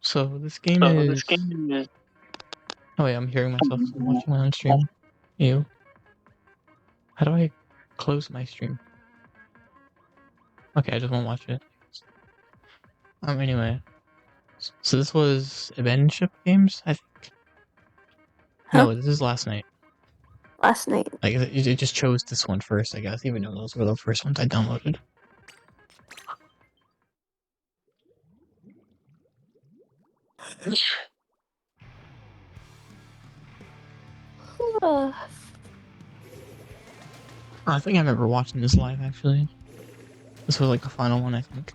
So this game So this is. game is. Oh wait, I'm hearing myself watching my own stream. Ew. How do I close my stream? Okay, I just won't watch it. Anyway. So this was Abandoned Ship Games, I think. Huh? No, this is last night. Last night. Like it just chose this one first, I guess, even though those were the first ones I downloaded. I think I remember watching this live, actually. This was like the final one, I think.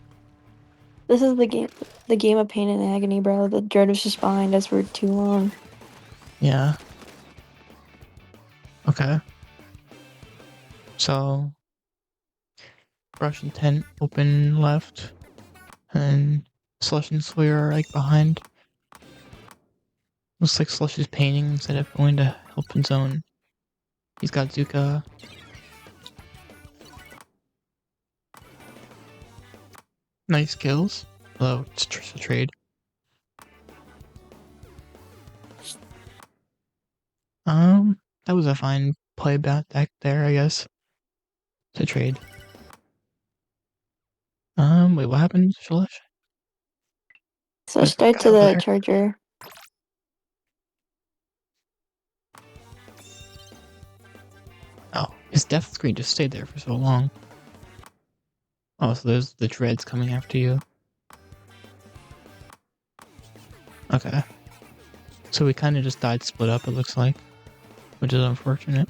This is the game of pain and agony, bro. The dread was just behind us for too long. Yeah. Okay. So, Russian tent, open left, and Slush and Sawyer are like behind. Looks like Slush is painting instead of going to help in zone. He's got Zuka. Nice kills. Although, it's just a trade. That was a fine play back there, I guess. To trade. Wait, what happened, Slush? So straight to the charger. Oh, his death screen just stayed there for so long. Oh, so there's the dreads coming after you. Okay. So we kind of just died split up, it looks like. Which is unfortunate.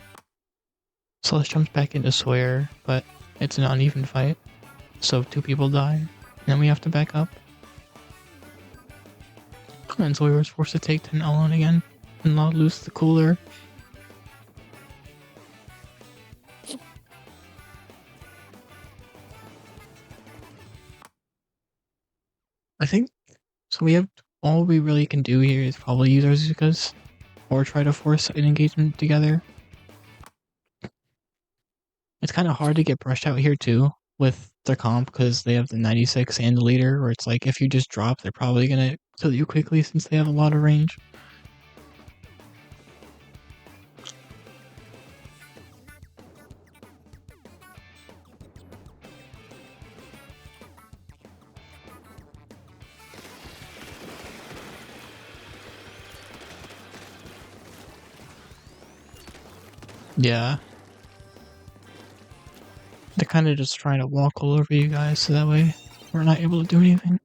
Slush jumps back into Sawyer, but it's an uneven fight. So 2 people die, and then we have to back up. And Sawyer was forced to take 10 alone again, and not lose the cooler. I think, so we have, all we really can do here is probably use our Zukas, or try to force an engagement together. It's kind of hard to get brushed out here too, with their comp, because they have the 96 and the leader, where it's like, if you just drop, they're probably gonna kill you quickly since they have a lot of range. Yeah. They're kind of just trying to walk all over you guys, so that way we're not able to do anything.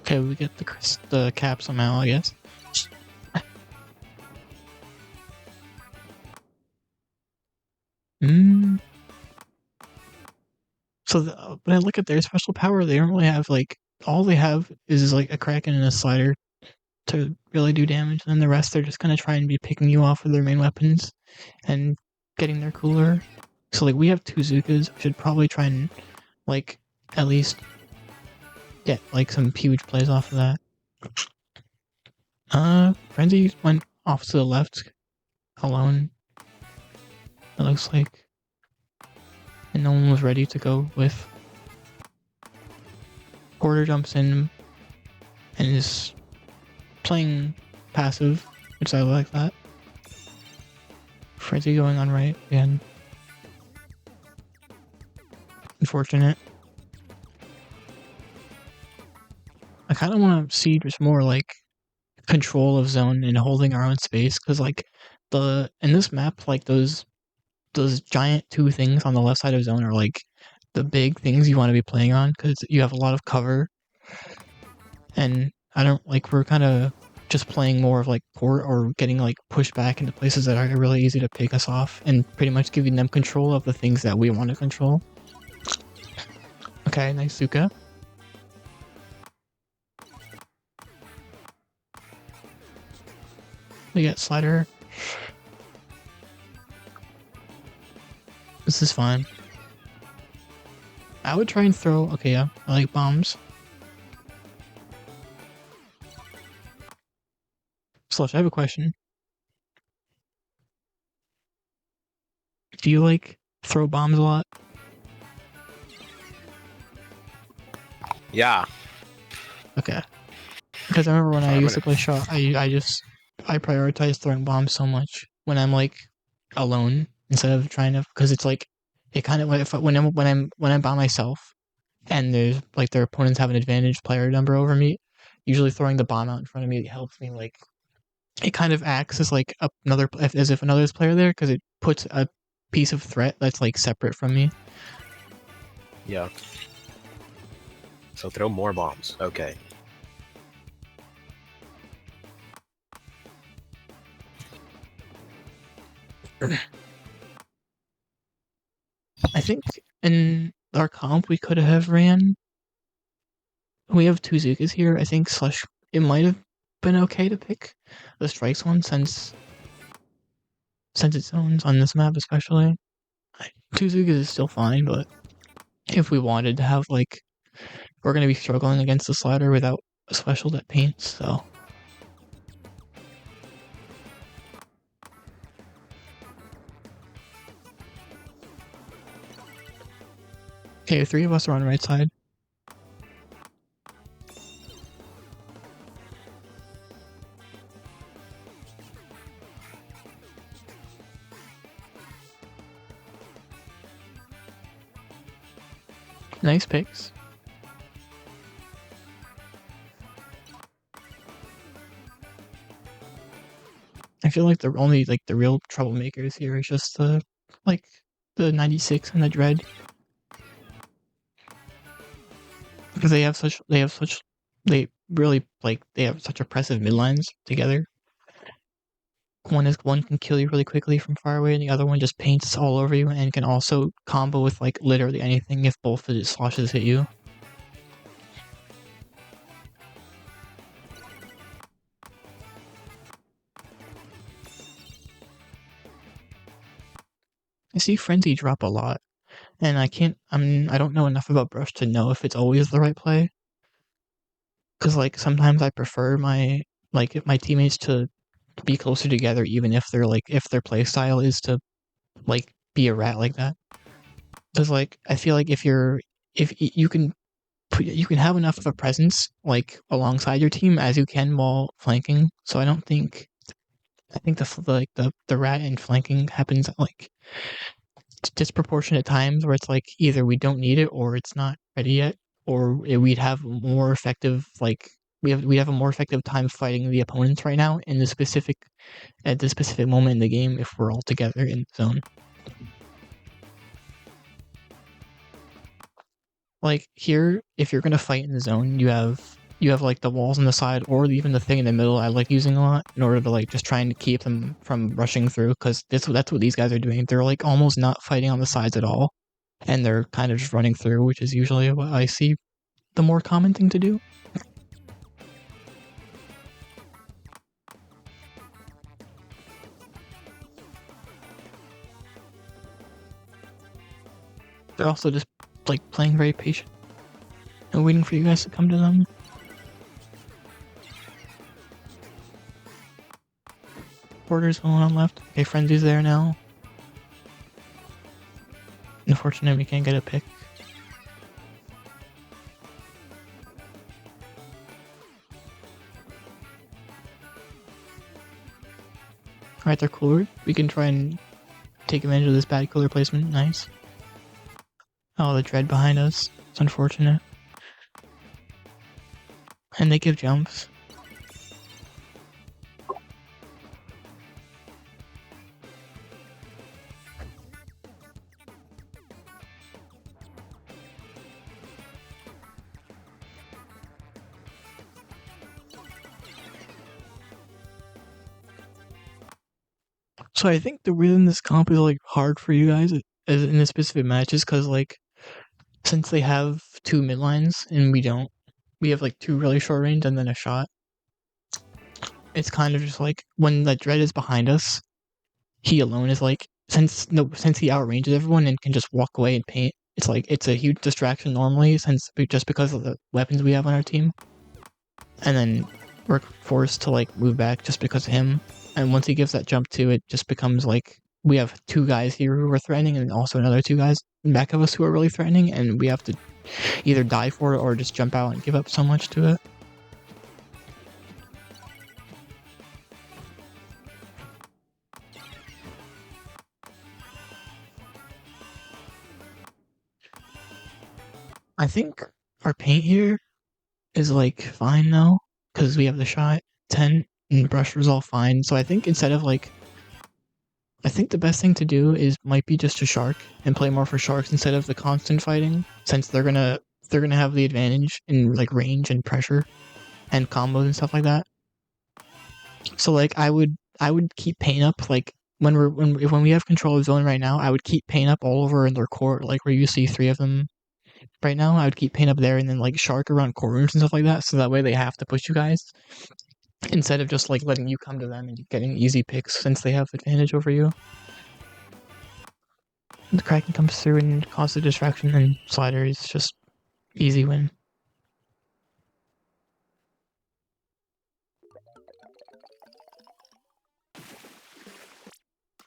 Okay, we get the cap somehow, I guess. So when I look at their special power, they don't really have, like, all they have is like a Kraken and a Slider to really do damage, and then the rest they're just gonna try and be picking you off with their main weapons and getting their cooler. So like we have 2 Zukas, we should probably try and like at least get like some huge plays off of that. Frenzy went off to the left alone, it looks like. And no one was ready to go with. Porter jumps in and is playing passive, which I like that. Frenzy going on right again. Unfortunate. I kind of want to see just more like control of zone and holding our own space, because like in this map, like those giant 2 things on the left side of zone are like the big things you want to be playing on, because you have a lot of cover, and I don't like, we're kind of just playing more of like port or getting like pushed back into places that are really easy to pick us off, and pretty much giving them control of the things that we want to control. Okay, nice Zuka. We get Slider. This is fine. I would try and throw, okay, yeah, I like bombs. Slush, I have a question. Do you like throw bombs a lot? Yeah. Okay. Because I remember when I I'm used gonna. to play shot, I prioritize throwing bombs so much when I'm like alone instead of trying to, because it's like it kind of when I'm by myself and there's like their opponents have an advantage player number over me. Usually throwing the bomb out in front of me helps me, like it kind of acts as like another, as if another player there, because it puts a piece of threat that's like separate from me. Yeah. So throw more bombs. Okay. I think in our comp we could have ran. We have two Zukas here. I think slash it might have been okay to pick the strikes one since its owns on this map especially. Two Zukas is still fine, but if we wanted to have like, we're gonna be struggling against the slider without a special that paints, so. Okay, three of us are on the right side. Nice picks. I feel like the only like the real troublemakers here is just the like the 96 and the Dread, because they have such they really like they have such oppressive midlines together. One can kill you really quickly from far away, and the other one just paints all over you and can also combo with like literally anything if both of its sloshes hit you. I see Frenzy drop a lot, and I don't know enough about Brush to know if it's always the right play. Because like sometimes I prefer my teammates to be closer together, even if their play style is to like be a rat like that. Because like I feel like if you can have enough of a presence like alongside your team as you can while flanking. So I think the rat and flanking happens at like disproportionate times where it's like either we don't need it or it's not ready yet, or we'd have more effective like we have a more effective time fighting the opponents right now in the specific at the specific moment in the game if we're all together in the zone. Like here, if you're gonna fight in the zone, you have like the walls on the side or even the thing in the middle. I like using a lot in order to like just trying to keep them from rushing through, because that's what these guys are doing. They're like almost not fighting on the sides at all, and they're kind of just running through, which is usually what I see the more common thing to do. They're also just like playing very patient and waiting for you guys to come to them. Porter's the one on left. Okay, Frenzy's there now. Unfortunately, we can't get a pick. Alright, they're cooler. We can try and take advantage of this bad cooler placement. Nice. Oh, the Dread behind us. It's unfortunate. And they give jumps. So I think the reason this comp is like hard for you guys as in this specific match is because like since they have two midlines and we don't, we have like two really short range and then a shot. It's kind of just like when the Dread is behind us, he alone is like since he outranges everyone and can just walk away and paint. It's like it's a huge distraction normally just because of the weapons we have on our team, and then we're forced to like move back just because of him. And once he gives that jump too, it just becomes like we have two guys here who are threatening and also another two guys in back of us who are really threatening, and we have to either die for it or just jump out and give up so much to it. I think our paint here is like fine now because we have the shot 10 and brusher's all fine. So I think instead of like, I think the best thing to do is might be just to shark and play more for sharks instead of the constant fighting, since they're gonna have the advantage in like range and pressure and combos and stuff like that. So like I would keep paint up like when we have control of zone right now. I would keep paint up all over in their court, like where you see 3 of them right now. I would keep paint up there and then like shark around corners and stuff like that. So that way they have to push you guys instead of just like letting you come to them and getting easy picks since they have advantage over you. The Kraken comes through and causes a distraction, and Slider is just easy win.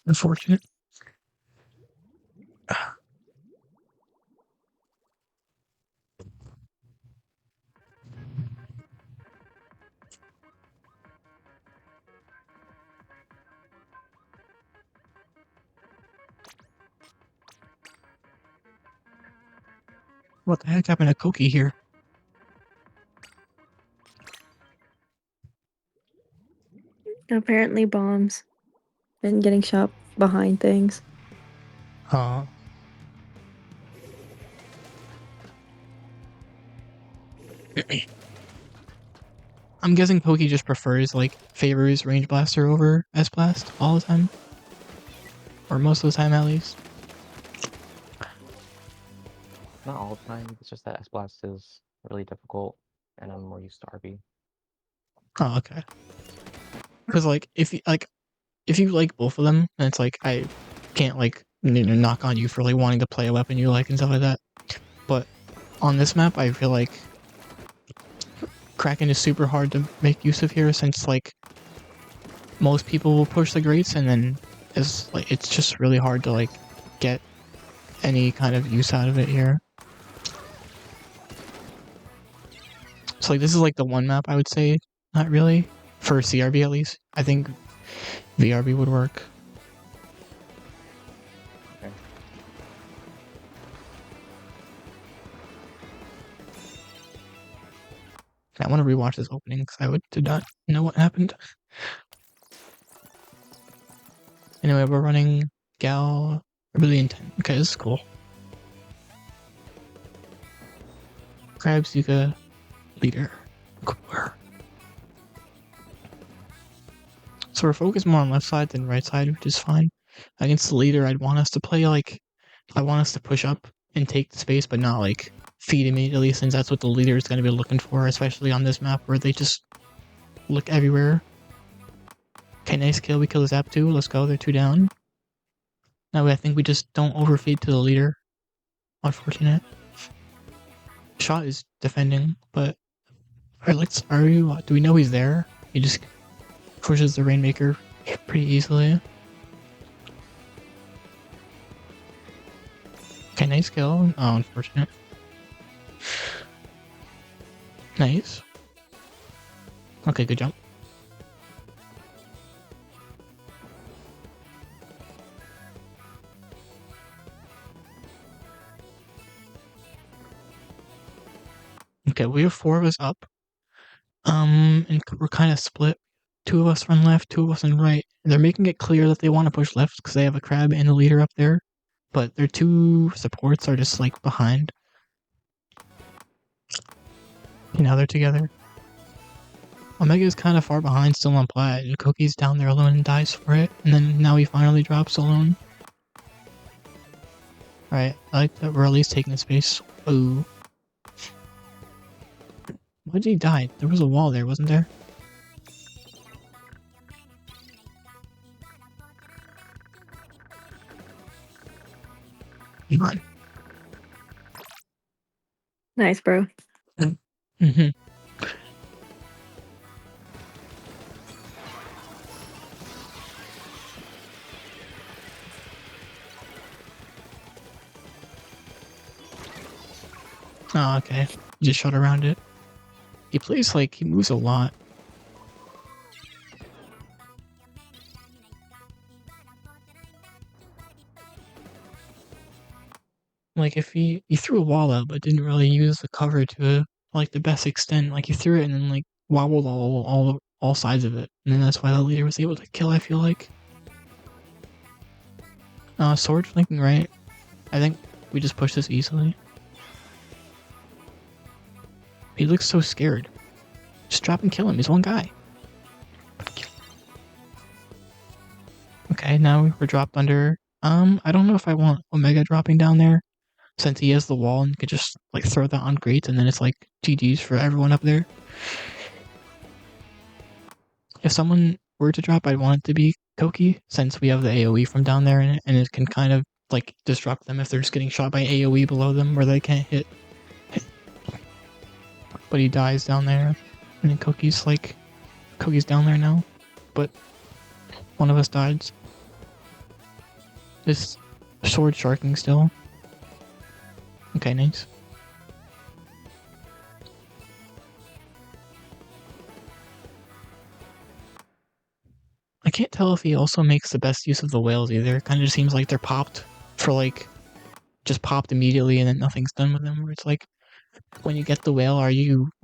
Unfortunate. What the heck happened to Koki here? Apparently bombs. And getting shot behind things. I'm guessing Koki just prefers, like, favors Range Blaster over S-Blast all the time. Or most of the time, at least. Not all the time, it's just that S-Blast is really difficult, and I'm more used to RB. Oh, okay. Because, like, if you like both of them, then it's like, I can't, like, knock on you for, like, wanting to play a weapon you like and stuff like that. But on this map, I feel like Kraken is super hard to make use of here, since, like, most people will push the grates, and then it's just really hard to, like, get any kind of use out of it here. So, like, this is, like, the one map I would say, not really, for CRB at least. I think VRB would work. Okay. I want to rewatch this opening because I did not know what happened. Anyway, we're running Gal really intent. Okay, this is cool. Crab, Zuka, leader. Cooler. So we're focused more on left side than right side, which is fine. Against the leader, I'd want us to play like, I want us to push up and take the space, but not like feed immediately, since that's what the leader is going to be looking for, especially on this map where they just look everywhere. Okay, nice kill. We kill the Zap 2. Let's go. They're 2 down. Now I think we just don't overfeed to the leader. Unfortunate. Shot is defending, but do we know he's there? He just pushes the Rainmaker pretty easily. Okay, nice kill. Oh, unfortunate. Nice. Okay, good jump. Okay, we have 4 of us up. And we're kind of split. 2 of us run left, 2 of us run right. They're making it clear that they want to push left because they have a crab and a leader up there. But their 2 supports are just like behind. And now they're together. Omega is kind of far behind, still on plat, and Koki's down there alone and dies for it. And then now he finally drops alone. Alright, I like that we're at least taking the space. Ooh. Why did he die? There was a wall there, wasn't there? Come on. Nice, bro. Mm-hmm. Oh, okay. He just shot around it. He plays like he moves a lot. Like, like if he threw a wall out but didn't really use the cover to like the best extent, like he threw it and then like wobbled all sides of it, and then that's why the leader was able to kill. I feel like. Sword flanking right. I think we just push this easily. He looks so scared. Just drop and kill him. He's one guy. Okay, now we're dropped under. I don't know if I want Omega dropping down there, since he has the wall and could just like throw that on grates, and then it's like GG's for everyone up there. If someone were to drop, I'd want it to be Koki, since we have the AoE from down there, and it can kind of like disrupt them if they're just getting shot by AoE below them where they can't hit. But he dies down there, and then Koki's down there now, but one of us died. This sword sharking still. Okay, nice. I can't tell if he also makes the best use of the whales either. It kind of just seems like they're popped for like, just popped immediately and then nothing's done with them. Where it's like, when you get the whale, what are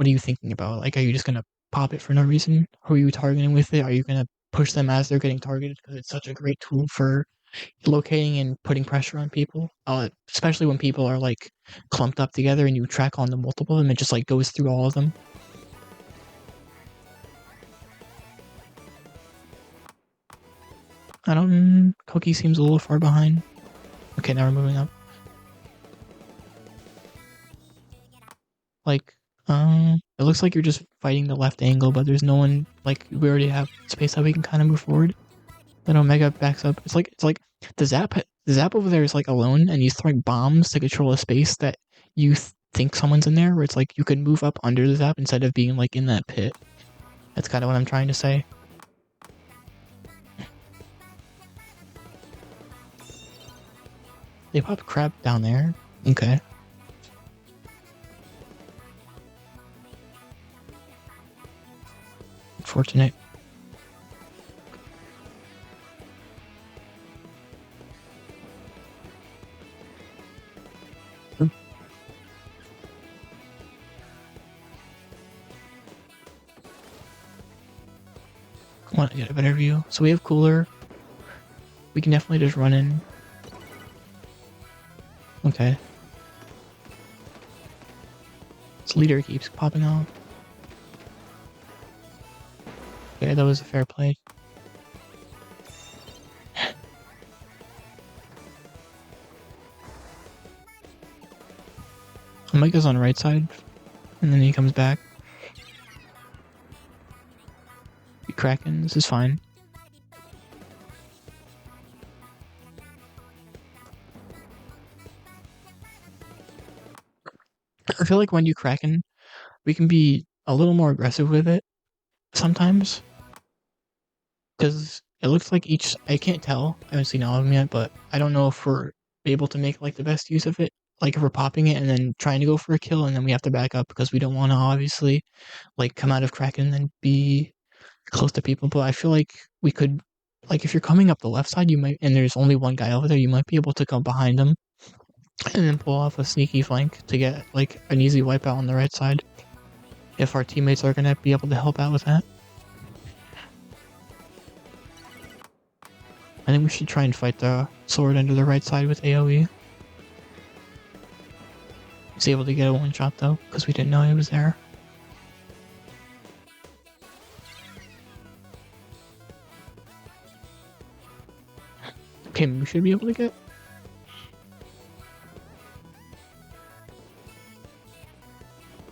you thinking about? Like, are you just gonna pop it for no reason? Who are you targeting with it? Are you gonna push them as they're getting targeted because it's such a great tool for locating and putting pressure on people? Especially when people are like clumped up together and you track on the multiple of them, it just like goes through all of them. Koki seems a little far behind. Okay, now we're moving up. Like, it looks like you're just fighting the left angle, but there's no one, like, we already have space that we can kind of move forward. Then Omega backs up. It's like the Zap over there is like alone, and he's throwing bombs to control a space that you think someone's in there, where it's like you can move up under the Zap instead of being like in that pit. That's kind of what I'm trying to say. They pop crab down there. Okay. Fortunate. I want to get a better view. So we have cooler. We can definitely just run in. Okay. This leader keeps popping off. Okay, that was a fair play. Omega's on right side, and then he comes back. Be cracking. This is fine. I feel like when you Kraken, we can be a little more aggressive with it sometimes. Because it looks like I can't tell, I haven't seen all of them yet, but I don't know if we're able to make like the best use of it. Like if we're popping it and then trying to go for a kill and then we have to back up because we don't want to obviously like come out of Kraken and then be close to people. But I feel like we could, like if you're coming up the left side, you might, and there's only one guy over there, you might be able to come behind him and then pull off a sneaky flank to get like an easy wipeout on the right side. If our teammates are going to be able to help out with that. I think we should try and fight the sword under the right side with AoE. He's able to get a one shot though, because we didn't know he was there. Okay, we should be able to get.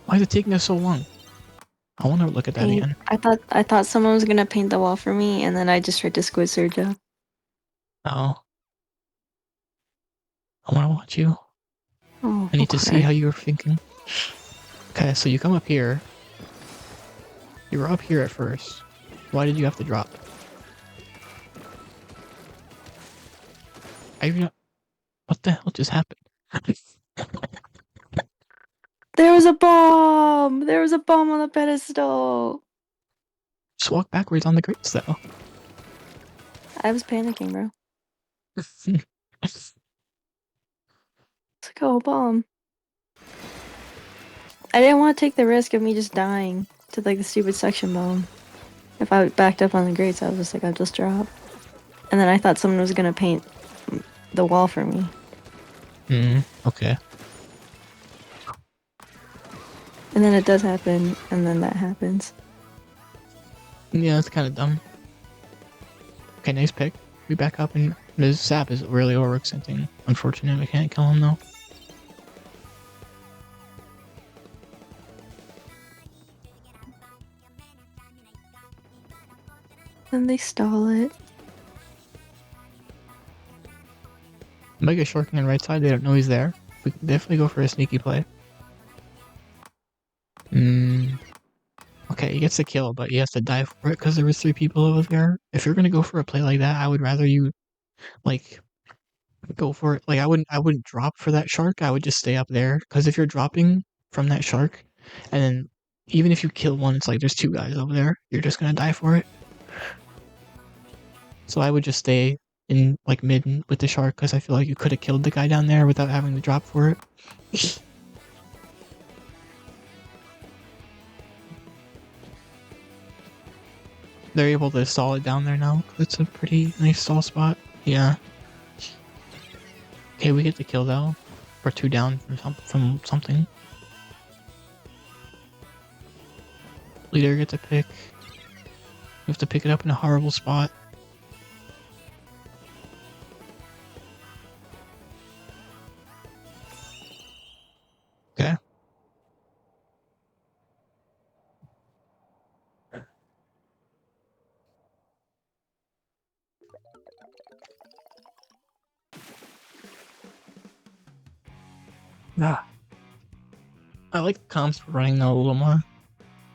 Why is it taking us so long? I want to look at that again. I thought someone was gonna paint the wall for me, and then I just tried to squid Soyjak. Oh. I want to watch you. Oh, I need to see how you were thinking. Okay, so you come up here. You were up here at first. Why did you have to drop? What the hell just happened? There was a bomb! There was a bomb on the pedestal! Just walk backwards on the grates though. I was panicking, bro. It's like, oh, bomb. I didn't want to take the risk of me just dying to like the stupid section bomb. If I backed up on the grates, I was just like, I'll just drop. And then I thought someone was gonna paint the wall for me. Okay. And then it does happen, and then that happens. Yeah, that's kind of dumb. Okay, nice pick. We back up, and this sap is really overextending. Unfortunate, we can't kill him though. Then they stall it. Mega shorking on right side, they don't know he's there. We can definitely go for a sneaky play. Okay, he gets the kill, but he has to die for it because there was 3 people over there. If you're gonna go for a play like that, I would rather you, like, go for it. Like, I wouldn't drop for that shark. I would just stay up there, because if you're dropping from that shark, and then even if you kill one, it's like there's 2 guys over there. You're just gonna die for it. So I would just stay in like mid with the shark, because I feel like you could have killed the guy down there without having to drop for it. They're able to stall it down there now. It's a pretty nice stall spot. Yeah. Okay, we get the kill though. We're 2 down from something. Leader gets a pick. We have to pick it up in a horrible spot. Okay. Ah. I like the comps running now a little more.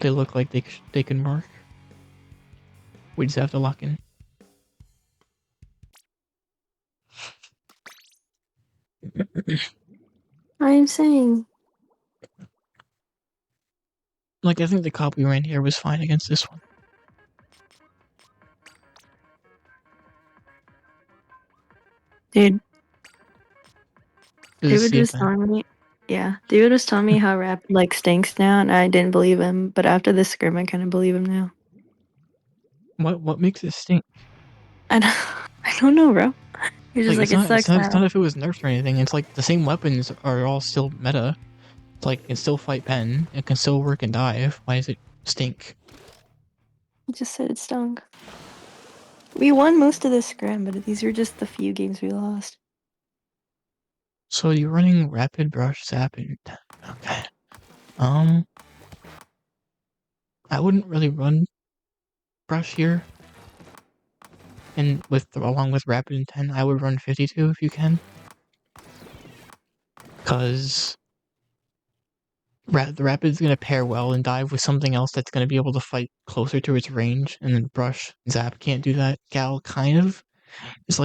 They look like they can work. We just have to lock in. I'm saying. Like, I think the cop we ran here was fine against this one. Dude, This is David was CFN. telling me, yeah, David was telling me how Rapid like stinks now, and I didn't believe him. But after this scrim, I kind of believe him now. What makes it stink? I don't know, bro. You're just like, it It's sucks not now. if it was nerfed or anything. It's like the same weapons are all still meta. It's like, it can still fight pen. It can still work and dive. Why does it stink? I just said it stunk. We won most of this scrim, but these were just the few games we lost. So you're running rapid brush zap and okay. I wouldn't really run brush here. And along with rapid and 10, I would run 52 if you can. Cause the rapid's gonna pair well and dive with something else that's gonna be able to fight closer to its range, and then brush zap can't do that. Gal kind of it's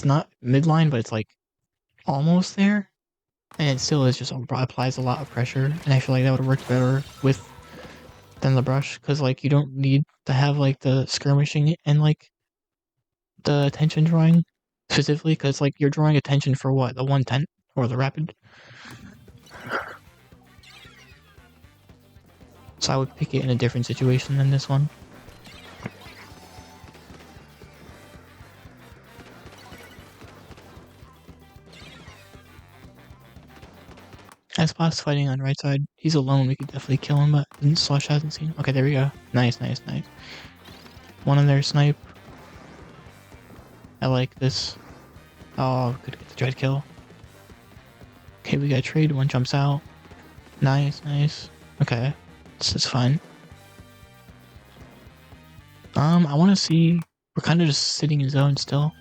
not midline, but it's like almost there, and it still is just applies a lot of pressure, and I feel like that would have worked better than the brush, because like you don't need to have like the skirmishing and like the attention drawing specifically, because like you're drawing attention for what, the 110 or the rapid. So I would pick it in a different situation than this one. Spot's fighting on right side. He's alone. We could definitely kill him, but Slush hasn't seen him. Okay, there we go. Nice. One in there, snipe. I like this. Oh, could get the dread kill. Okay, we got trade. One jumps out. Nice. Okay, this is fine. I want to see. We're kind of just sitting in zone still.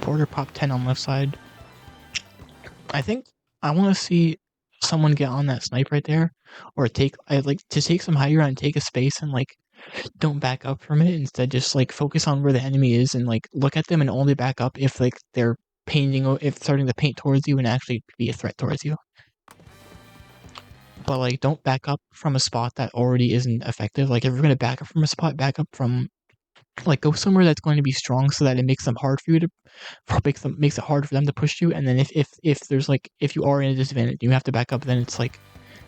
Porter pop 10 on left side. I think I want to see someone get on that snipe right there, or I'd like to take some high ground and take a space and like don't back up from it. Instead, just like focus on where the enemy is and like look at them and only back up if like they're if starting to paint towards you and actually be a threat towards you. But like, don't back up from a spot that already isn't effective. Like, if you're gonna back up from a spot, back up from Like, go somewhere that's going to be strong so that it makes them hard for you to makes it hard for them to push you. And then if there's like if you are in a disadvantage, you have to back up. Then it's like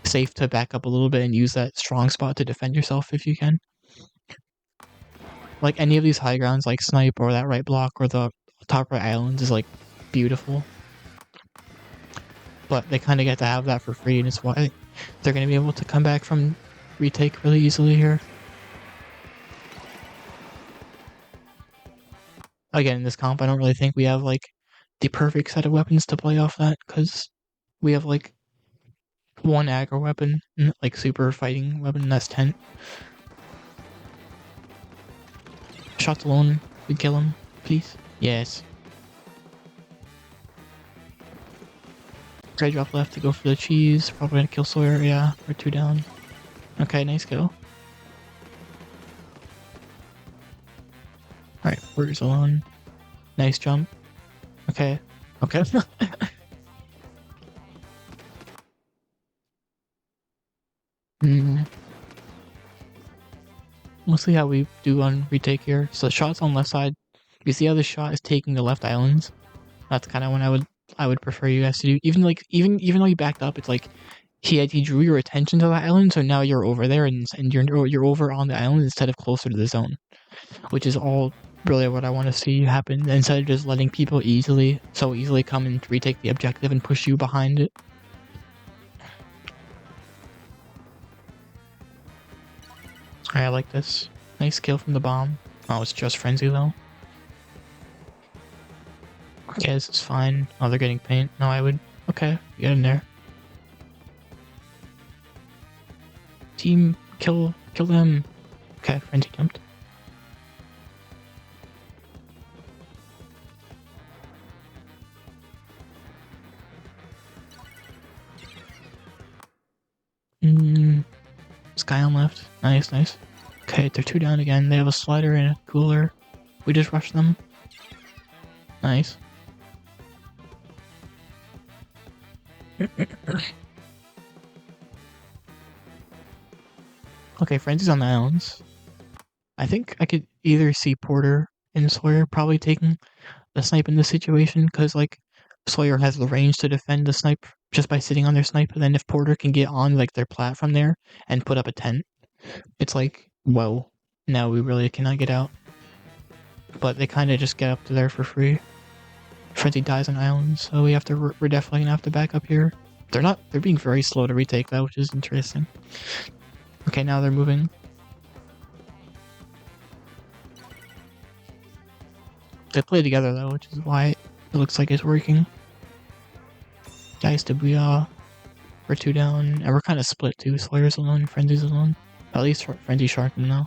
safe to back up a little bit and use that strong spot to defend yourself if you can. Like any of these high grounds, like snipe or that right block or the top right islands is like beautiful. But they kind of get to have that for free, and it's why they're going to be able to come back from retake really easily here. Again, in this comp, I don't really think we have like the perfect set of weapons to play off that, because we have like one aggro weapon, like super fighting weapon, and that's tent. Shots alone, we kill him, please. Yes. Try drop left to go for the cheese. Probably gonna kill Sawyer. Yeah, we're 2 down. Okay, nice kill. Alright, Porter's alone. Nice jump. Okay. Okay. We'll see how we do on retake here. So the shot's on left side. You see how the shot is taking the left islands? That's kind of when I would prefer you guys to do. Even though you backed up, it's like he drew your attention to the island, so now you're over there and you're over on the island instead of closer to the zone, which is all really what I want to see happen. Instead of just letting people so easily come and retake the objective and push you behind it. Alright, I like this. Nice kill from the bomb. Oh, it's just frenzy though. Okay, this is fine. Oh, they're getting paint. No, I would. Okay, get in there. Team, kill them. Okay, frenzy jumped. Sky on left. Nice, nice. Okay, they're 2 down again. They have a slider and a cooler. We just rushed them. Nice. Okay, Frenzy's on the islands. I think I could either see Porter and Sawyer probably taking the snipe in this situation, because like Sawyer has the range to defend the snipe just by sitting on their snipe, and then if Porter can get on like their platform there and put up a tent, it's like, whoa, now we really cannot get out. But they kind of just get up to there for free. Frenzy dies on islands, so we're definitely gonna have to back up here. They're being very slow to retake though, which is interesting. Okay, now they're moving. They play together though, which is why it looks like it's working. Guys to booyah. We're 2 down, and we're kind of split too. Sawyer's alone, Frenzy's alone. At least Frenzy sharked him now.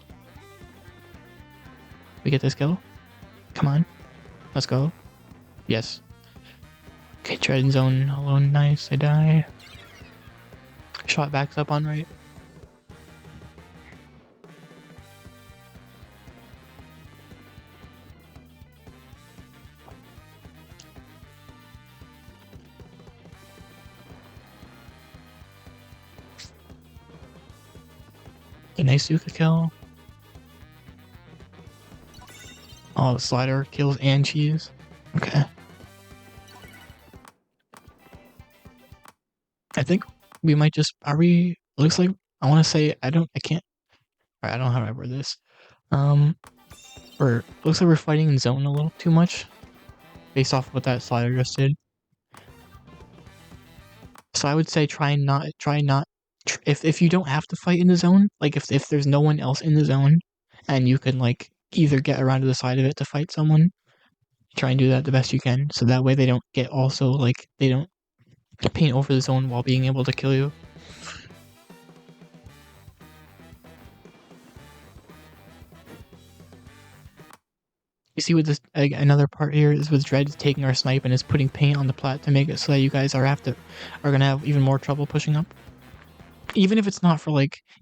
We get this kill? Come on. Let's go. Yes. Okay, tread in zone alone. Nice. I die. Shot backs up on right. A nice Zuka kill. Oh, the slider kills and cheese. Okay. I think we might just, looks like, I want to say, I can't, alright, I don't know how I word this. Looks like we're fighting in zone a little too much, based off of what that slider just did. So I would say try not, if you don't have to fight in the zone, like if there's no one else in the zone, and you can like either get around to the side of it to fight someone, try and do that the best you can, so that way they don't they don't paint over the zone while being able to kill you. You see with this, another part here is with Dread taking our snipe and is putting paint on the plat to make it so that you guys are gonna have even more trouble pushing up. Even if it's not for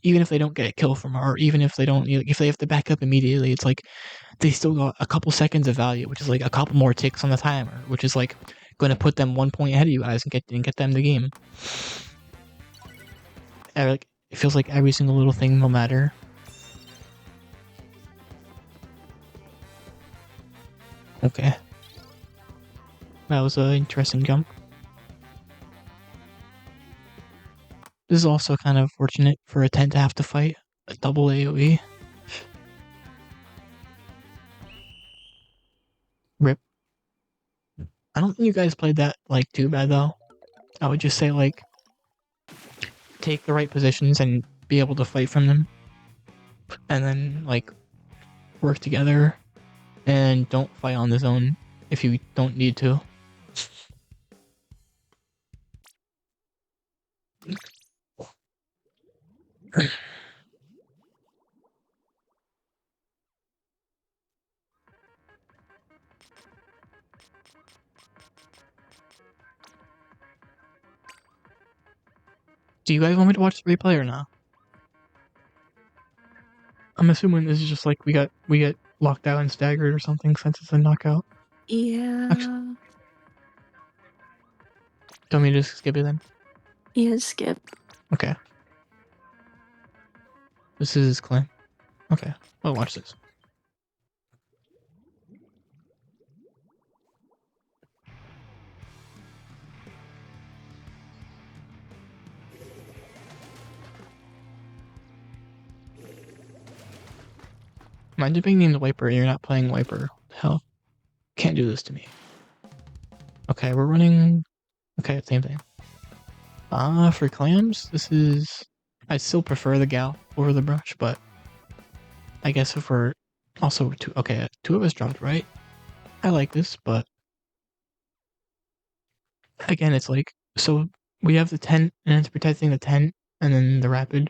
even if they don't get a kill from her, or even if they don't, if they have to back up immediately, it's like they still got a couple seconds of value, which is like a couple more ticks on the timer, which is like going to put them 1 point ahead of you guys and get them the game. It feels like every single little thing will matter. Okay. That was an interesting jump. This is also kind of fortunate for a 10 to have to fight a double AoE. Rip. I don't think you guys played that, like, too bad, though. I would just say, like, take the right positions and be able to fight from them. And then, like, work together. And don't fight on the zone if you don't need to. Do you guys want me to watch the replay or not? I'm assuming this is just like we get locked out and staggered or something since it's a knockout. Yeah. Actually, don't me to just skip it then? Yeah, skip. Okay. This is his claim. Okay, I'll watch this. Mind you being named Wiper, you're not playing Wiper. Hell, can't do this to me. Okay, we're running. Okay, same thing. For clams, this is. I still prefer the gal over the brush, but I guess if we're also two. Okay, two of us dropped, right? I like this, but again, it's like so we have the tent and it's protecting the tent and then the rapid.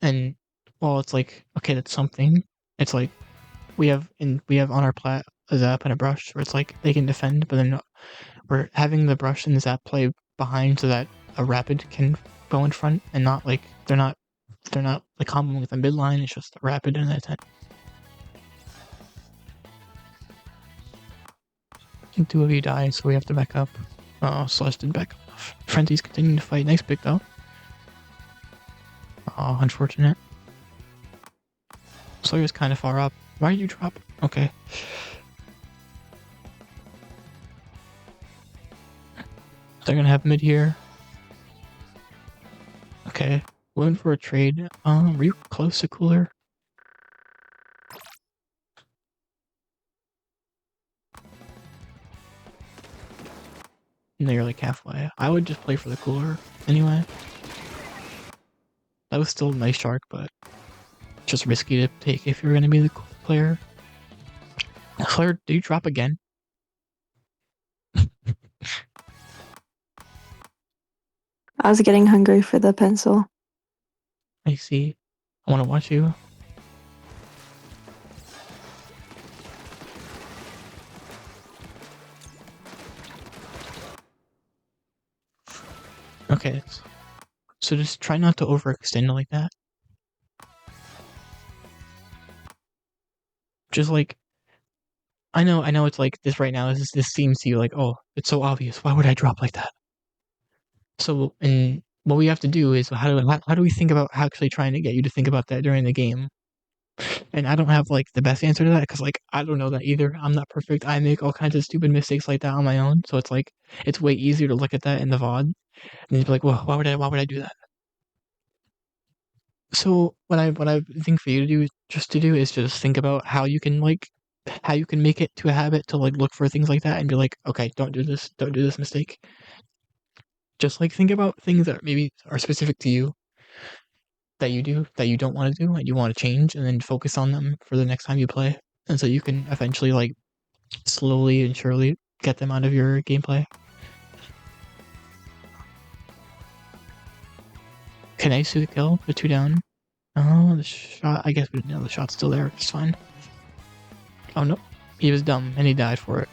And while it's like okay, that's something. It's like we have on our plat a zap and a brush where it's like they can defend, but then we're having the brush and the zap play behind so that a rapid can go in front and not like they're not like comboing with a midline. It's just a rapid and a 10. And two of you die, so we have to back up. Oh, Slush did back up. Frenzy's continuing to fight. Nice pick though. Oh, unfortunate. Sawyer's kind of far up. Why did you drop? Okay. They're gonna have mid here. Okay. Going for a trade. Were you close to cooler? No, you're like halfway. I would just play for the cooler anyway. That was still a nice shark, but just risky to take if you're gonna be the cool player. Claire, do you drop again? I was getting hungry for the pencil. I see. I want to watch you. Okay, so just try not to overextend like that. Just like, I know it's like this right now. This seems to you like, oh, it's so obvious. Why would I drop like that? So, and what we have to do is how do we think about actually trying to get you to think about that during the game? And I don't have like the best answer to that because like I don't know that either. I'm not perfect. I make all kinds of stupid mistakes like that on my own. So it's like it's way easier to look at that in the VOD and then be like, well, why would I do that? So what I think for you to do is just think about how you can make it to a habit to like look for things like that and be like, okay, don't do this mistake. Just like think about things that maybe are specific to you that you do that you don't want to do and you want to change, and then focus on them for the next time you play, and so you can eventually like slowly and surely get them out of your gameplay. Can I see the kill? The 2 down. Oh, the shot. I guess we didn't know the shot's still there. It's fine. Oh no, he was dumb and he died for it.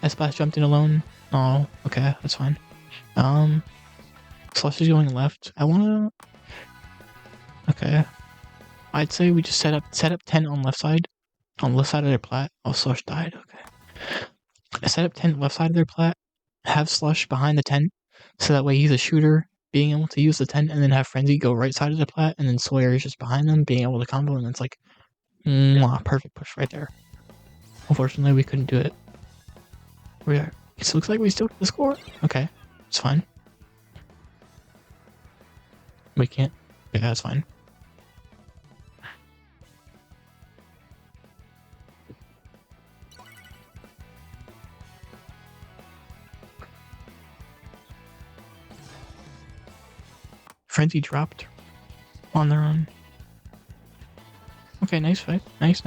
S-Blast jumped in alone. Oh, okay, that's fine. Slush is going left. I wanna. Okay, I'd say we just set up 10 on left side of their plat. Oh, Slush died. Okay, I set up 10 left side of their plat. Have Slush behind the tent, so that way he's a shooter, being able to use the tent, and then have Frenzy go right side of the plat, and then Sawyer is just behind them, being able to combo, and it's like, mwah, perfect push right there. Unfortunately, we couldn't do it. It looks like we still get the score. Okay, it's fine. We can't. Yeah, that's fine. Frenzy dropped on their own. Okay, nice fight. Nice.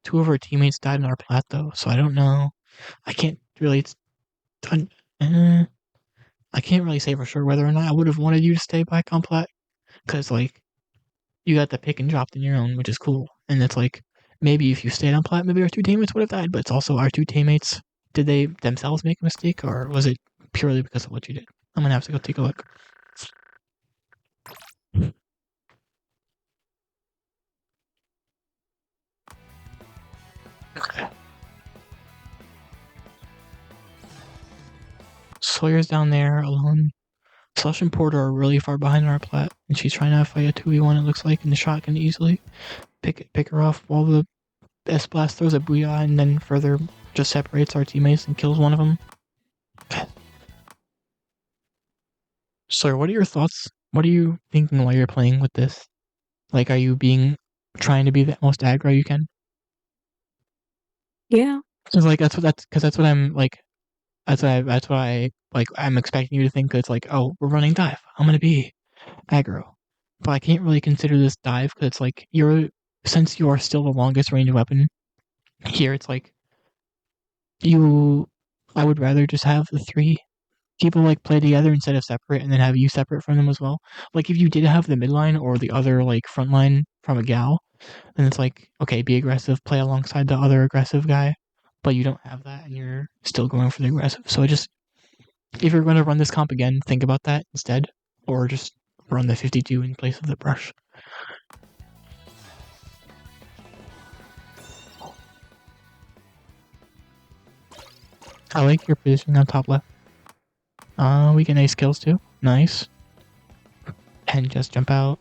Two of our teammates died in our plat though, so I don't know. I can't really. I can't really say for sure whether or not I would have wanted you to stay back on plat, because like you got the pick and dropped in your own, which is cool. And it's like maybe if you stayed on plat, maybe our two teammates would have died. But it's also our two teammates. Did they themselves make a mistake, or was it purely because of what you did? I'm gonna have to go take a look. Okay. Sawyer's down there alone. Slush and Porter are really far behind our plat, and she's trying to fight a 2v1, it looks like, in the shotgun easily. Pick her off while the S-Blast throws a booyah and then further just separates our teammates and kills one of them. Okay. Sawyer, what are your thoughts? What are you thinking while you're playing with this? Like, are you trying to be the most aggro you can? Yeah. Cause like that's what I'm like. That's what I like. I'm expecting you to think. It's like, oh, we're running dive. I'm gonna be aggro, but I can't really consider this dive because it's like since you are still the longest range weapon here. It's like I would rather just have the three people like play together instead of separate, and then have you separate from them as well. Like if you did have the midline or the other like front line from a gal, then it's like, okay, be aggressive, play alongside the other aggressive guy, but you don't have that and you're still going for the aggressive. So if you're going to run this comp again, think about that instead, or just run the 52 in place of the brush. I like your positioning on top left. We get nice kills too. Nice. And just jump out.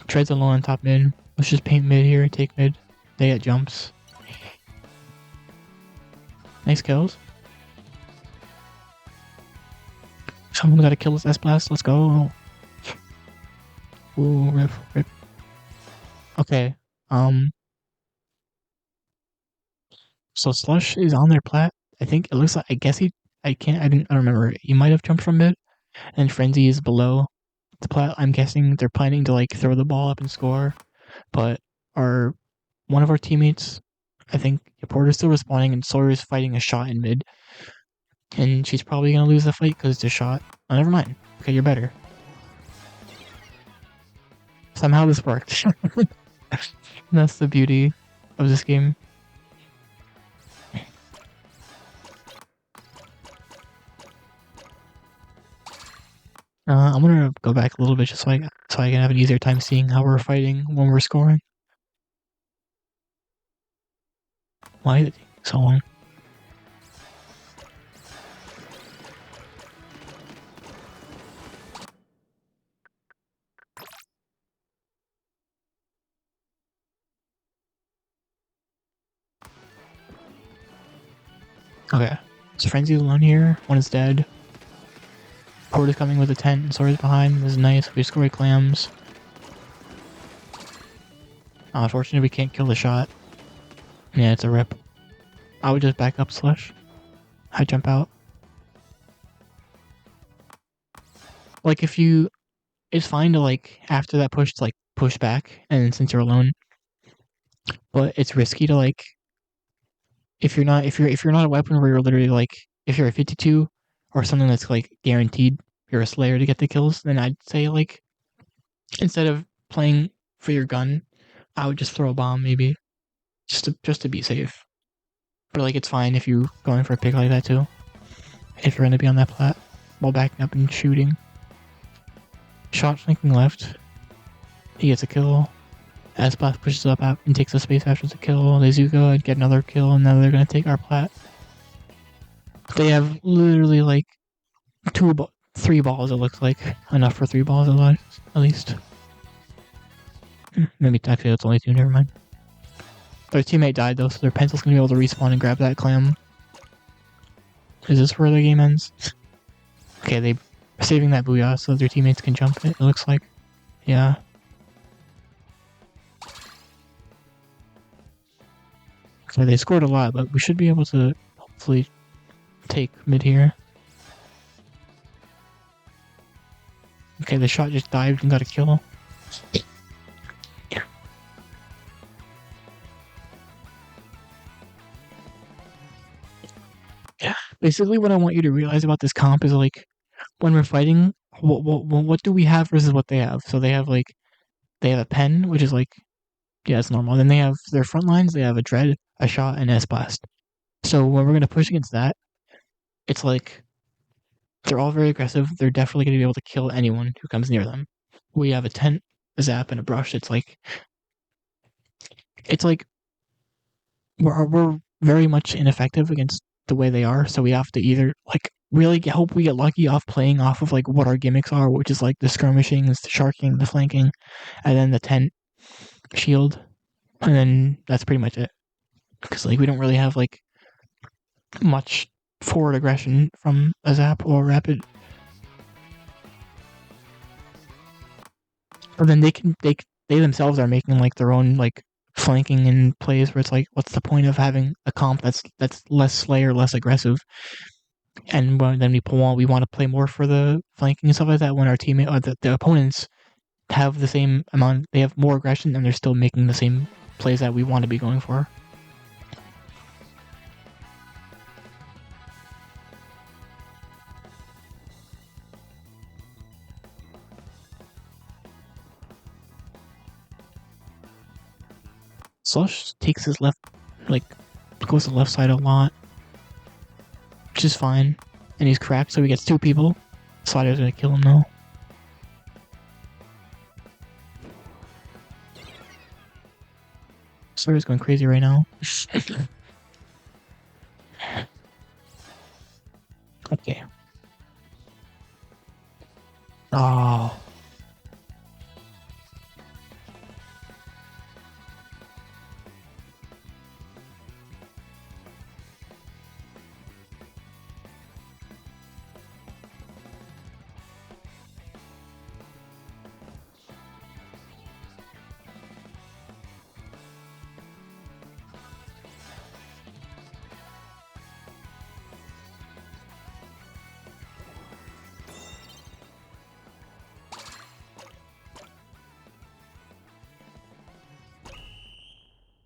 Treads alone on top mid. Let's just paint mid here, take mid. They get jumps. Nice kills. Someone gotta kill this S-Blast. Let's go. Ooh, rip. Okay. So Slush is on their plat. I think it looks like. I guess I don't remember. He might have jumped from mid, and Frenzy is below the plat. I'm guessing they're planning to like throw the ball up and score, but one of our teammates, I think Porter's still respawning, and Sawyer's fighting a shot in mid, and she's probably gonna lose the fight because it's a shot. Oh, never mind. Okay, you're better. Somehow this worked. That's the beauty of this game. I'm gonna go back a little bit just so I can have an easier time seeing how we're fighting when we're scoring. Why is it taking so long? Okay, so Frenzy's alone here. One is dead. Porter's coming with a tent, and Sawyer's behind. This is nice. We score clams. Unfortunately, we can't kill the shot. Yeah, it's a rip. I would just back up Slush. I jump out. Like, it's fine to, like, after that push, to, like, push back, and since you're alone. But it's risky to, like, if you're not a weapon where you're literally, like, if you're a 52, or something that's, like, guaranteed you're a Slayer to get the kills, then I'd say, like, instead of playing for your gun, I would just throw a bomb, maybe. Just to be safe. But, like, it's fine if you're going for a pick like that, too. If you're gonna be on that plat, while backing up and shooting. Shot flanking left. He gets a kill. S-Blast pushes up and takes the space after the kill. They Zuko and get another kill, and now they're gonna take our plat. They have literally, like, 3 balls, it looks like. Enough for 3 balls at least. Maybe actually that's only 2, never mind. Their teammate died though, so their pencil's gonna be able to respawn and grab that clam. Is this where the game ends? Okay, they are saving that booyah so their teammates can jump it looks like. Yeah. So they scored a lot, but we should be able to hopefully take mid here. Okay, the shot just dived and got a kill. Yeah. Basically, what I want you to realize about this comp is like, when we're fighting, what do we have versus what they have? So they have a pen, which is like, yeah, it's normal. Then they have their front lines. They have a dread, a shot, and S blast. So when we're gonna push against that, it's like they're all very aggressive. They're definitely gonna be able to kill anyone who comes near them. We have a tent, a zap, and a brush. It's like we're very much ineffective against the way they are. So we have to either like really hope we get lucky off playing off of like what our gimmicks are, which is like the skirmishing, the sharking, the flanking, and then the tent, shield, and then that's pretty much it. Because like we don't really have like much forward aggression from a zap or rapid. Or then they themselves are making like their own like flanking and plays where it's like, what's the point of having a comp that's less Slayer, less aggressive? And then we want to play more for the flanking and stuff like that when our teammate or the opponents have the same amount, they have more aggression and they're still making the same plays that we want to be going for. Slush takes his left, like, goes to the left side a lot, which is fine. And he's cracked, so he gets 2 people. Slider's gonna kill him though. Slider's going crazy right now. Okay. Oh.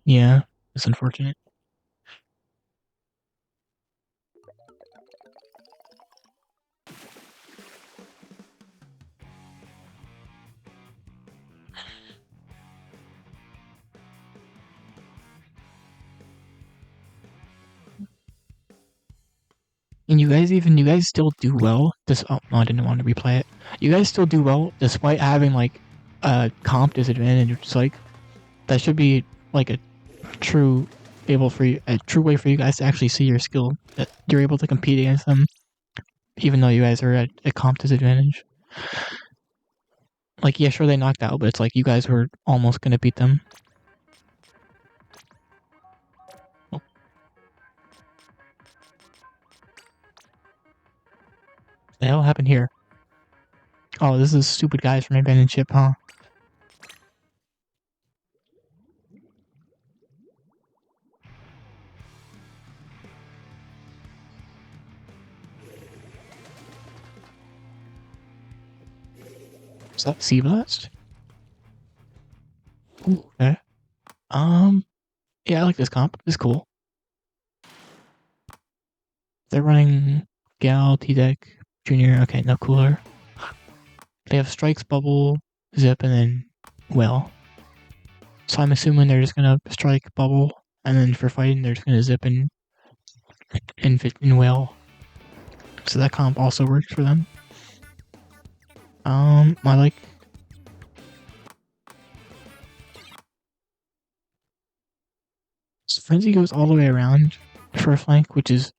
Yeah, it's unfortunate. And you guys still do well. Oh no, I didn't want to replay it. You guys still do well despite having like a comp disadvantage. It's like that should be like a true way for you guys to actually see your skill. That you're able to compete against them, even though you guys are at a comp disadvantage. Like, yeah, sure they knocked out, but it's like you guys were almost gonna beat them. Oh. What the hell happened here? Oh, this is stupid guys from abandoned ship, huh? Is that Sea Blast? Ooh, okay. Yeah, I like this comp. It's cool. They're running Gal, T-Deck, Junior. Okay, no cooler. They have Strikes, Bubble, Zip, and then Well. So I'm assuming they're just gonna Strike, Bubble, and then for fighting they're just gonna Zip and Well. So that comp also works for them. I like. So Frenzy goes all the way around for a flank, which is.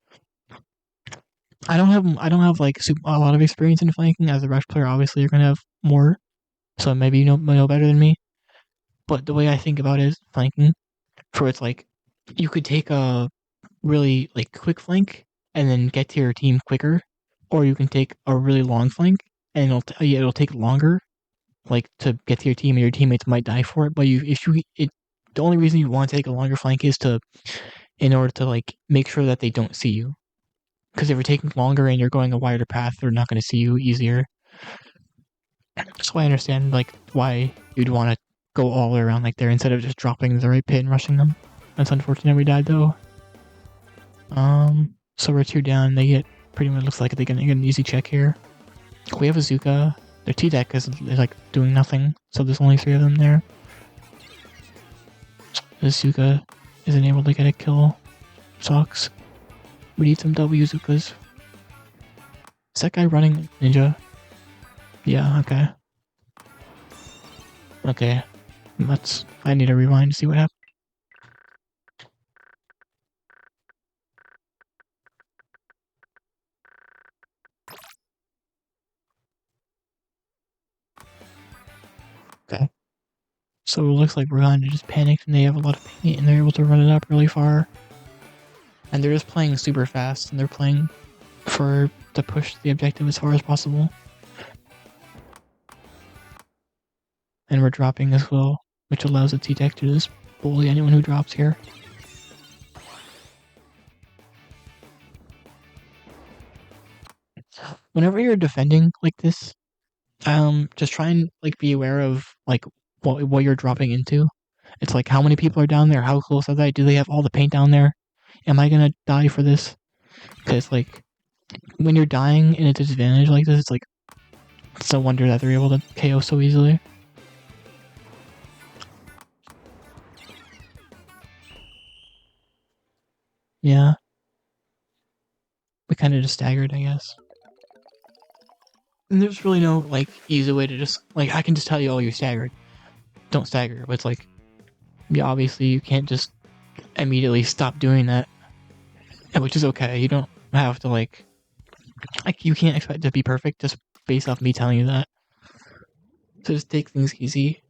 I don't have like a lot of experience in flanking. As a rush player, obviously you're gonna have more, so maybe you know better than me. But the way I think about it is flanking. For it's like you could take a really like quick flank and then get to your team quicker, or you can take a really long flank and it'll take longer, like to get to your team, and your teammates might die for it. But the only reason you want to take a longer flank is in order to like make sure that they don't see you. Because if you're taking longer and you're going a wider path, they're not going to see you easier. So I understand like why you'd want to go all the way around like there instead of just dropping the right pit and rushing them. That's unfortunate we died though. So we're 2 down. They get pretty much looks like they're gonna get an easy check here. We have a Zuka. Their T deck is like doing nothing, so there's only 3 of them there. This Zuka isn't able to get a kill. Sucks. We need some W Zukas. Is that guy running ninja? Yeah, okay. Okay. I need to rewind to see what happened. Okay. So it looks like Rwanda just panicked and they have a lot of paint and they're able to run it up really far. And they're just playing super fast and they're playing to push the objective as far as possible. And we're dropping as well, which allows the T-Tech to just bully anyone who drops here. Whenever you're defending like this, just try and like be aware of like what you're dropping into. It's like how many people are down there, how close are they, do they have all the paint down there? Am I gonna die for this? Because like when you're dying in a disadvantage like this, it's no wonder that they're able to KO so easily. Yeah. We kind of just staggered, I guess. And there's really no like easy way to just like I can just tell you, oh, you staggered. Don't stagger. But it's like, yeah, obviously you can't just immediately stop doing that, which is okay. You don't have to like you can't expect it to be perfect just based off me telling you that. So just take things easy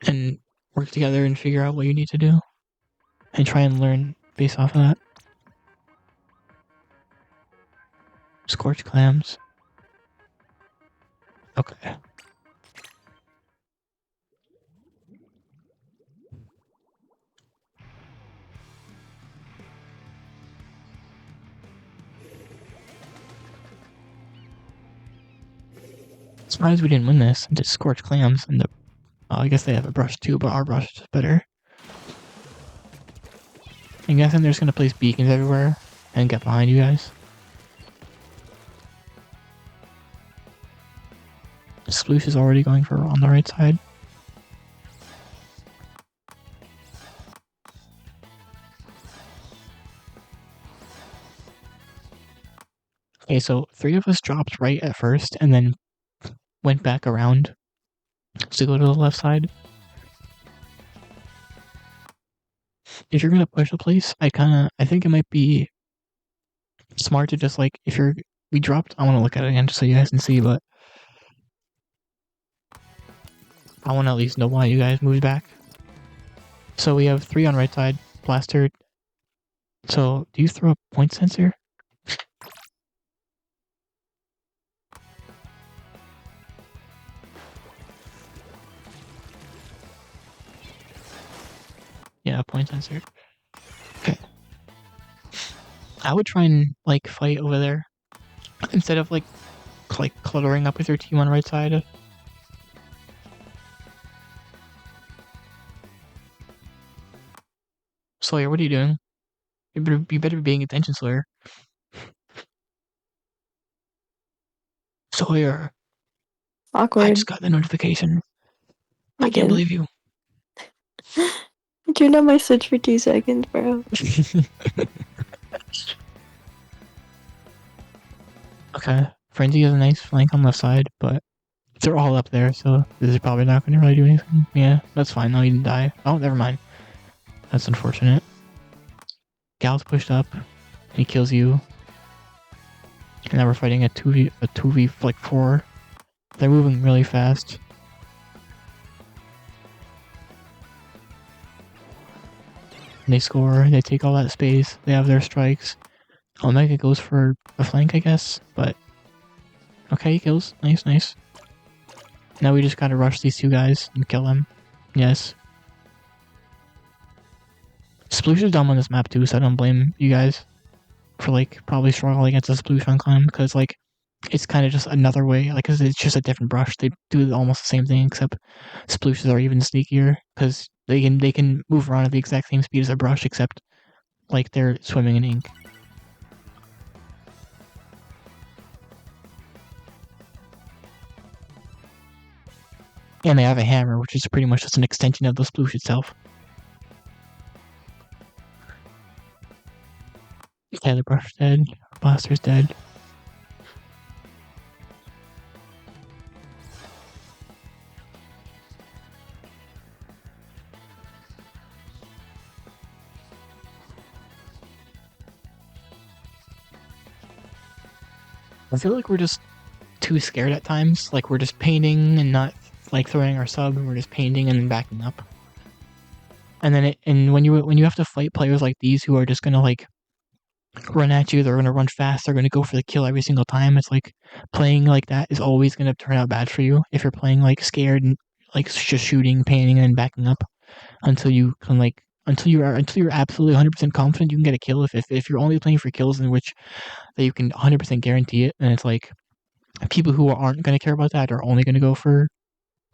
and work together and figure out what you need to do, and try and learn based off of that. Scorched clams. Okay. Surprised we didn't win this. Just scorched clams and I guess they have a brush too, but our brush is better. I'm guessing they're just gonna place beacons everywhere and get behind you guys. Sploosh is already going for on the right side. Okay, so 3 of us dropped right at first and then went back around to go to the left side. If you're gonna push a place, I think it might be smart to just like we dropped. I want to look at it again just so you guys can see, but I want to at least know why you guys moved back. So we have 3 on right side, blaster. So do you throw a point sensor? Yeah, point sensor. Okay. I would try and like fight over there instead of like cluttering up with your team on right side. Sawyer, what are you doing? You better be paying attention, Sawyer. Sawyer. Awkward. I just got the notification. I can't believe you. I turned on my Switch for 2 seconds, bro. Okay. Frenzy has a nice flank on left side, but they're all up there, so this is probably not going to really do anything. Yeah, that's fine. No, he didn't die. Oh, never mind. That's unfortunate. Gal's pushed up, and he kills you. And now we're fighting a 2v like 4. They're moving really fast. and they score. They take all that space. They have their strikes. Omega goes for a flank, I guess, but okay, he kills. Nice, nice. Now we just gotta rush these two guys and kill them. Yes. Sploosh is dumb on this map too, so I don't blame you guys for like probably struggling against a Sploosh on Climb, because like it's kind of just another way, like it's just a different brush. They do almost the same thing, except Splooshes are even sneakier because they can move around at the exact same speed as a brush, except like they're swimming in ink. And they have a hammer, which is pretty much just an extension of the sploosh itself. Okay, the brush dead. Blaster's dead. I feel like we're just too scared at times. Like we're just painting and not like throwing our sub, and we're just painting and then backing up. And then when you have to fight players like these who are just gonna like run at you, they're gonna run fast, they're gonna go for the kill every single time. It's like playing like that is always gonna turn out bad for you if you're playing like scared and like just shooting, painting, and then backing up until you can like until you're absolutely 100% confident you can get a kill. If you're only playing for kills in which that you can 100% guarantee it, and it's like people who aren't gonna care about that are only gonna go for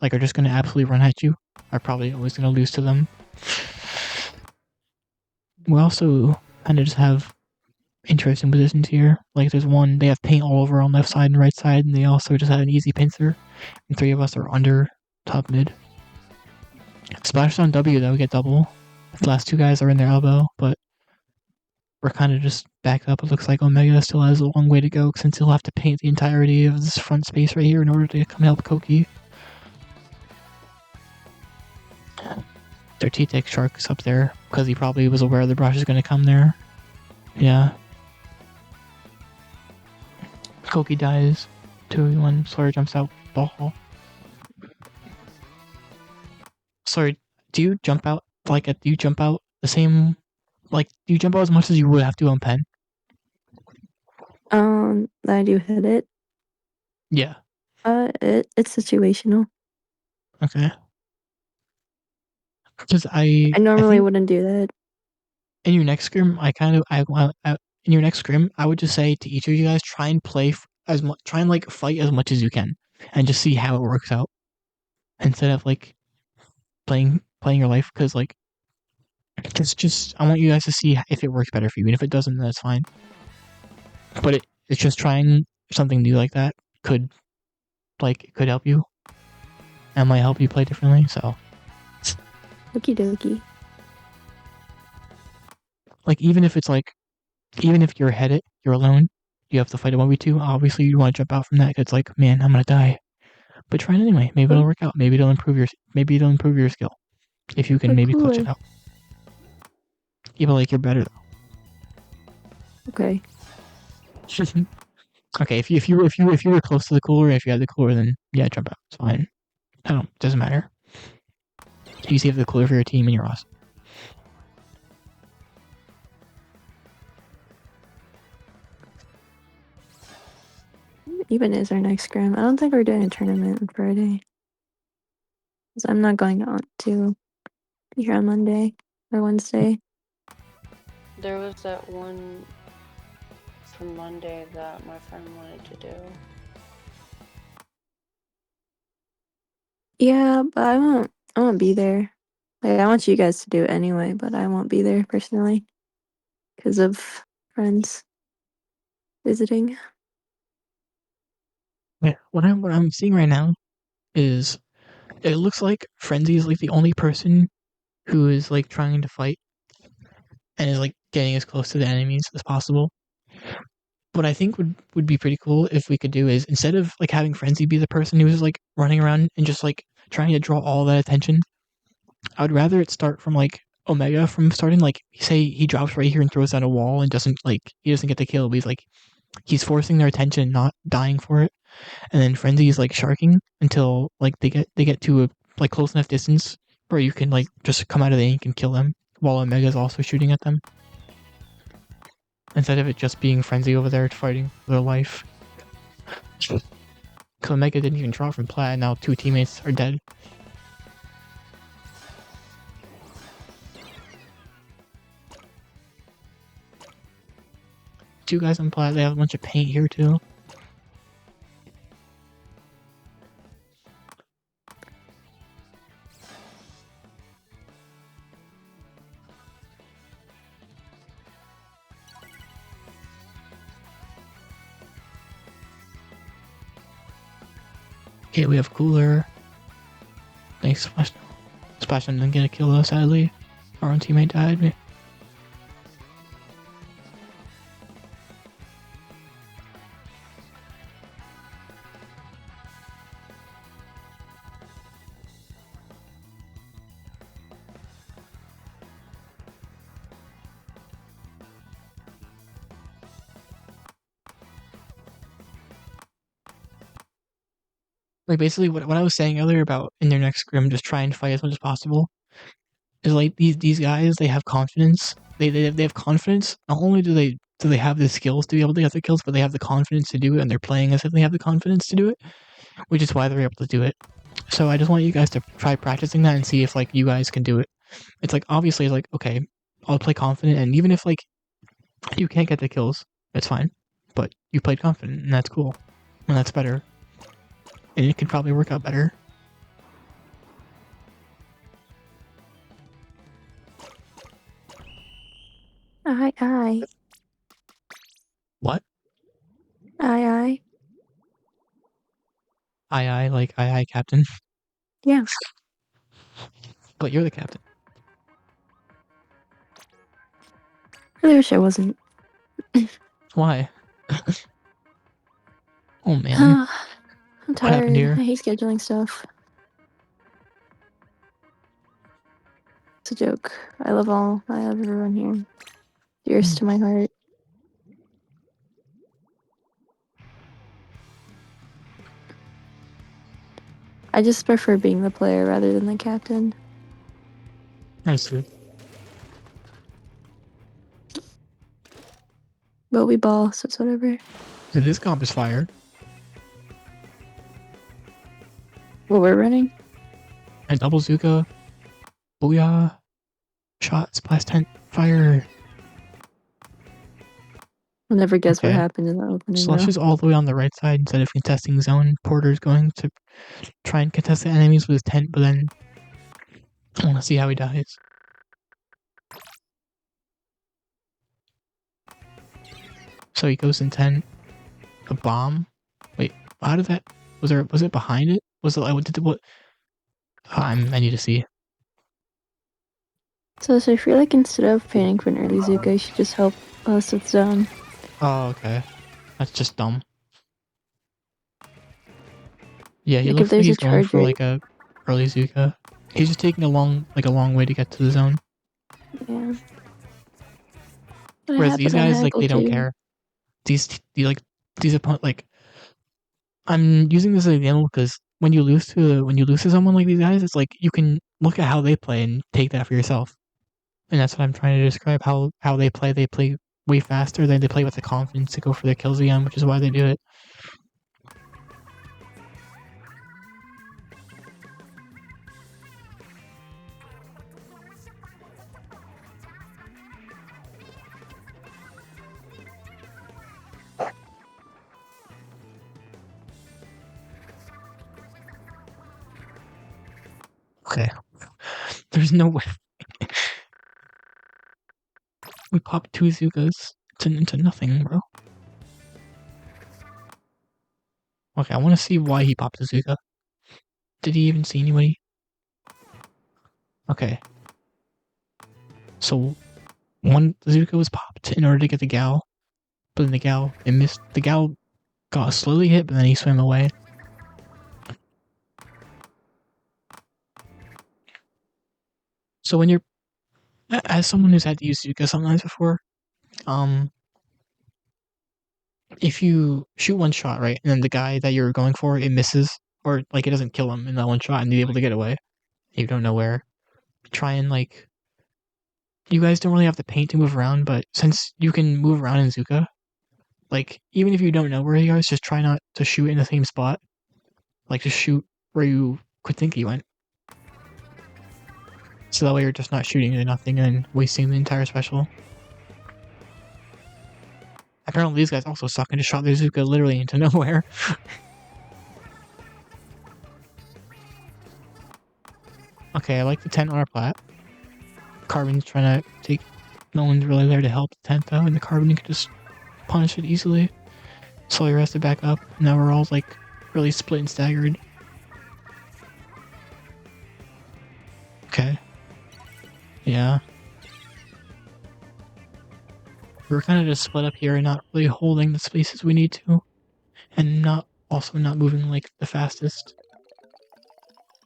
like are just gonna absolutely run at you are probably always gonna lose to them. We also kind of just have interesting positions here. Like there's one, they have paint all over on left side and right side, and they also just have an easy pincer. And three of us are under top mid. Splash on W though, we get double. The last two guys are in their elbow, but we're kind of just back up. It looks like Omega still has a long way to go since he'll have to paint the entirety of this front space right here in order to come help Koki. Their T-Tech Shark's up there because he probably was aware the brush is going to come there. Yeah. Koki dies. 2-1. Sawyer jumps out. Ball. Sorry, do you jump out do you jump out the same do you jump out as much as you would have to on pen? I do hit it. Yeah. It's situational. Okay. Because I normally wouldn't do that. In your next scrim, in your next scrim, I would just say to each of you guys, try and play as much, try and like fight as much as you can, and just see how it works out, instead of like playing your life. Because like, just I want you guys to see if it works better for you, and if it doesn't, then that's fine. But it's just trying something new like that could help you, and might help you play differently. So, Okie dokie. like even if you're ahead, you're alone, you have to fight a 1v2, obviously you want to jump out from that because it's like, man, I'm gonna die. But try it anyway. Maybe it'll work out. Maybe it'll improve your skill. If you can maybe clutch it out. Even like you're better though. Okay. Okay, if you were close to the cooler, if you had the cooler, then yeah, jump out. It's fine. Doesn't matter. You save the cooler for your team and you're awesome. Even is our next scrim. I don't think we're doing a tournament on Friday. Because I'm not going to be here on Monday or Wednesday. There was that one from Monday that my friend wanted to do. Yeah, but I won't be there. Like I want you guys to do it anyway, but I won't be there personally because of friends visiting. Yeah, what I'm seeing right now is it looks like Frenzy is like the only person who is like trying to fight and is like getting as close to the enemies as possible. What I think would be pretty cool if we could do is, instead of like having Frenzy be the person who's like running around and just like trying to draw all that attention, I would rather it start from like Omega from starting, like say he drops right here and throws down a wall and he doesn't get the kill, but he's forcing their attention, not dying for it. And then Frenzy is like sharking until like they get to a like close enough distance where you can like just come out of the ink and kill them while Omega's also shooting at them. Instead of it just being Frenzy over there fighting for their life. Because Omega didn't even draw from plat, and now 2 teammates are dead. 2 guys on plat, they have a bunch of paint here too. Okay, we have Cooler. Thanks, Splash didn't get a kill though, sadly. Our own teammate died. Like, basically, what I was saying earlier about in their next scrim, just try and fight as much as possible, is like these guys, they have confidence. They have confidence. Not only do they have the skills to be able to get the kills, but they have the confidence to do it, and they're playing as if they have the confidence to do it, which is why they're able to do it. So I just want you guys to try practicing that and see if like you guys can do it. It's like, obviously, like, okay, I'll play confident, and even if like you can't get the kills, it's fine. But you played confident, and that's cool, and that's better. And it could probably work out better. Aye. What? Aye. Aye, like aye, captain. Yeah. But you're the captain. I really wish I wasn't. Why? Oh man. I'm What happened tired. here? I hate scheduling stuff. It's a joke. I love everyone here. Dearest to my heart. I just prefer being the player rather than the captain. I see. But we ball, so it's whatever. So this comp is fire. What we're running? And double Zuka. Booyah. Shot, splash tent, fire. I'll never guess Okay. what happened in the opening. Slush is all the way on the right side instead of contesting zone. Porter's going to try and contest the enemies with his tent, but then I want to see how he dies. So he goes in tent. A bomb? Wait, how did that... Was it behind it? Was it like... What? I need to see. So I feel like instead of painting for an early Zuka, you should just help us with zone. Oh, okay. That's just dumb. Yeah, he Like, looks if like there's he's a going for charger- like a early Zuka. He's just taking a long way to get to the zone. Yeah. But I Whereas have these it on guys, like, they don't Haggle, too. care. These opponents, like, I'm using this as an example because when you lose to someone like these guys, it's like you can look at how they play and take that for yourself. And that's what I'm trying to describe, how they play. They play way faster, they play with the confidence to go for their kills again, which is why they do it. Okay. There's no way. We popped 2 Zukas into nothing, bro. Okay, I want to see why he popped a Zuka. Did he even see anybody? Okay. So, one Zuka was popped in order to get the gal, but then it missed. The gal got slowly hit, but then he swam away. So when you're, as someone who's had to use Zuka sometimes before, if you shoot one shot, right, and then the guy that you're going for, it misses, or like it doesn't kill him in that one shot and you're able to get away, you don't know where, try and like you guys don't really have the paint to move around, but since you can move around in Zuka, like, even if you don't know where he goes, just try not to shoot in the same spot. Like, just shoot where you could think he went. So that way you're just not shooting into nothing and wasting the entire special. Apparently these guys also suck and just shot their Zuka literally into nowhere. Okay, I like the tent on our plat. Carbon's trying to take... No one's really there to help the tent though, and the Carbon can just punish it easily. Sawyer has to back up. Now we're all like really split and staggered. Okay. Yeah. We're kind of just split up here and not really holding the spaces we need to. And also not moving like the fastest.